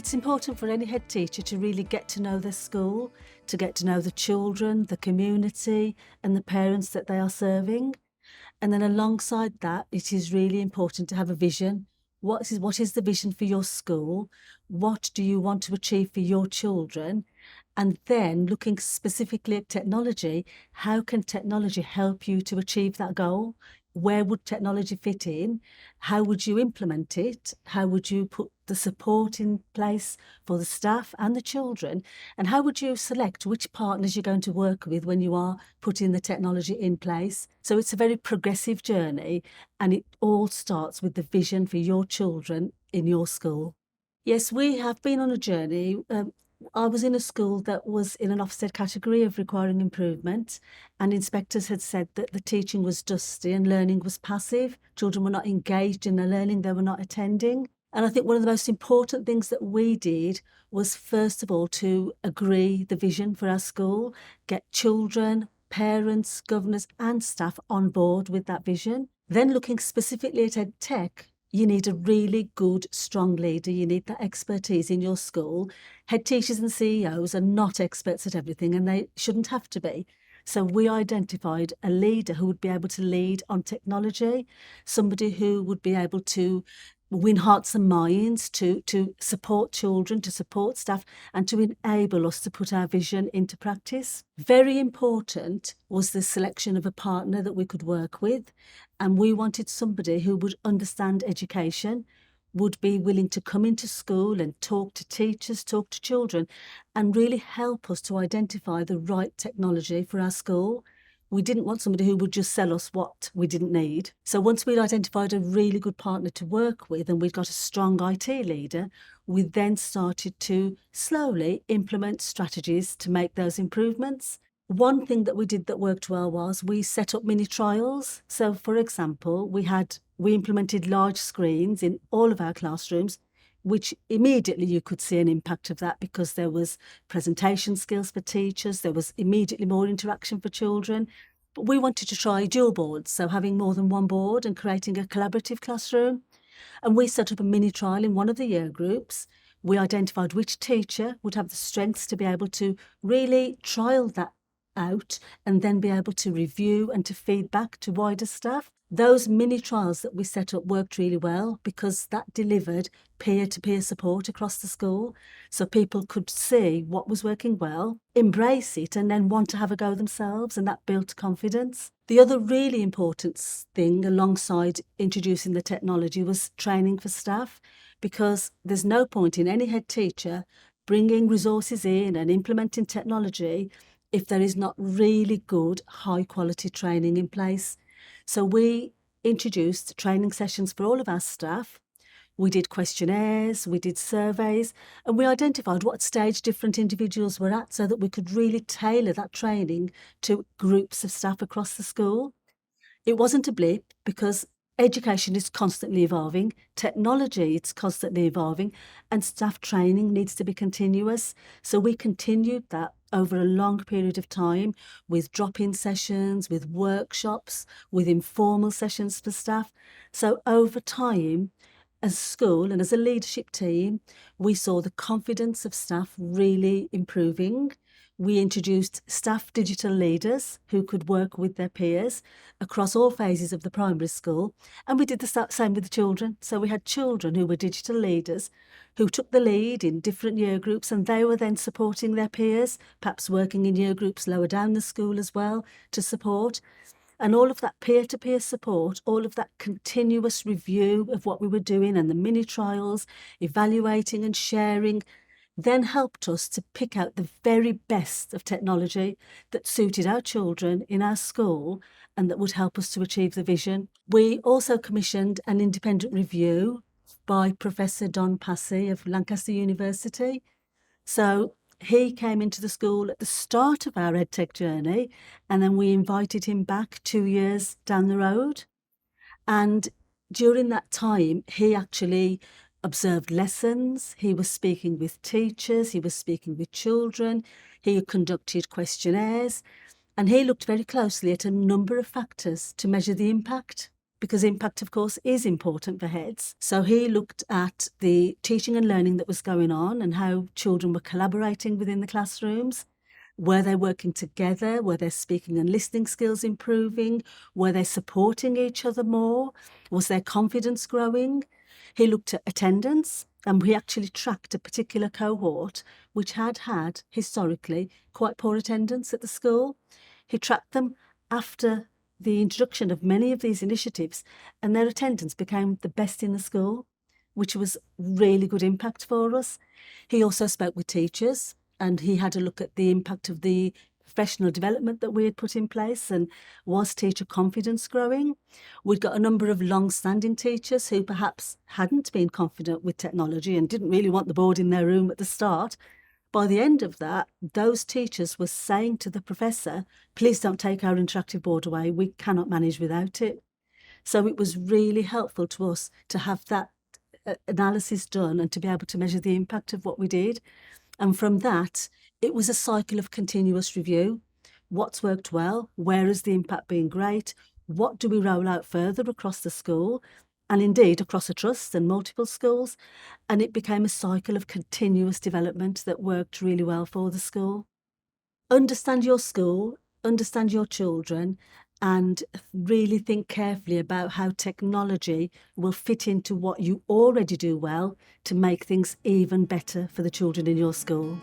It's important for any head teacher to really get to know their school, to get to know the children, the community, and the parents that they are serving. And then alongside that, it is really important to have a vision. What is the vision for your school? What do you want to achieve for your children? And then looking specifically at technology, how can technology help you to achieve that goal? Where would technology fit in? How would you implement it? How would you put the support in place for the staff and the children? And how would you select which partners you're going to work with when you are putting the technology in place? So it's a very progressive journey, and it all starts with the vision for your children in your school. Yes, we have been on a journey. I was in a school that was in an Ofsted category of requiring improvement, and inspectors had said that the teaching was dusty and learning was passive. Children were not engaged in the learning, they were not attending. And I think one of the most important things that we did was, first of all, to agree the vision for our school, get children, parents, governors, and staff on board with that vision. Then looking specifically at EdTech, you need a really good, strong leader. You need that expertise in your school. Head teachers and CEOs are not experts at everything, and they shouldn't have to be. So we identified a leader who would be able to lead on technology, somebody who would be able to win hearts and minds, to support children, to support staff, and to enable us to put our vision into practice. Very important was the selection of a partner that we could work with, and we wanted somebody who would understand education, would be willing to come into school and talk to teachers, talk to children, and really help us to identify the right technology for our school. We didn't want somebody who would just sell us what we didn't need. So once we'd identified a really good partner to work with and we'd got a strong IT leader, we then started to slowly implement strategies to make those improvements. One thing that we did that worked well was we set up mini trials. So for example, we implemented large screens in all of our classrooms, which immediately you could see an impact of that because there was presentation skills for teachers, there was immediately more interaction for children. But we wanted to try dual boards, so having more than one board and creating a collaborative classroom. And we set up a mini trial in one of the year groups. We identified which teacher would have the strengths to be able to really trial that out and then be able to review and to feed back to wider staff. Those mini trials that we set up worked really well because that delivered peer-to-peer support across the school. So people could see what was working well, embrace it, and then want to have a go themselves, and that built confidence. The other really important thing alongside introducing the technology was training for staff, because there's no point in any head teacher bringing resources in and implementing technology if there is not really good, high-quality training in place. So we introduced training sessions for all of our staff. We did questionnaires, we did surveys, and we identified what stage different individuals were at so that we could really tailor that training to groups of staff across the school. It wasn't a blip because education is constantly evolving, technology is constantly evolving, and staff training needs to be continuous. So we continued that over a long period of time with drop-in sessions, with workshops, with informal sessions for staff. So over time, as a school and as a leadership team, we saw the confidence of staff really improving. We introduced staff digital leaders who could work with their peers across all phases of the primary school. And we did the same with the children. So we had children who were digital leaders who took the lead in different year groups, and they were then supporting their peers, perhaps working in year groups lower down the school as well to support. And all of that peer-to-peer support, all of that continuous review of what we were doing and the mini trials, evaluating and sharing, then helped us to pick out the very best of technology that suited our children in our school and that would help us to achieve the vision. We also commissioned an independent review by Professor Don Passy of Lancaster University. So he came into the school at the start of our EdTech journey, and then we invited him back 2 years down the road. And during that time, he actually observed lessons, he was speaking with teachers, he was speaking with children, he conducted questionnaires, and he looked very closely at a number of factors to measure the impact. because impact, of course, is important for heads. So he looked at the teaching and learning that was going on and how children were collaborating within the classrooms. Were they working together? Were their speaking and listening skills improving? Were they supporting each other more? Was their confidence growing? He looked at attendance, and we actually tracked a particular cohort which had had historically quite poor attendance at the school. He tracked them after the introduction of many of these initiatives, and their attendance became the best in the school, which was really good impact for us. He also spoke with teachers, and he had a look at the impact of the professional development that we had put in place, and was teacher confidence growing. We'd got a number of long-standing teachers who perhaps hadn't been confident with technology and didn't really want the board in their room at the start. By the end of that, those teachers were saying to the professor, please don't take our interactive board away, we cannot manage without it. So it was really helpful to us to have that analysis done and to be able to measure the impact of what we did. And from that, it was a cycle of continuous review. What's worked well? Where has the impact been great? What do we roll out further across the school? And indeed across a trust and multiple schools. And it became a cycle of continuous development that worked really well for the school. Understand your school, understand your children, and really think carefully about how technology will fit into what you already do well to make things even better for the children in your school.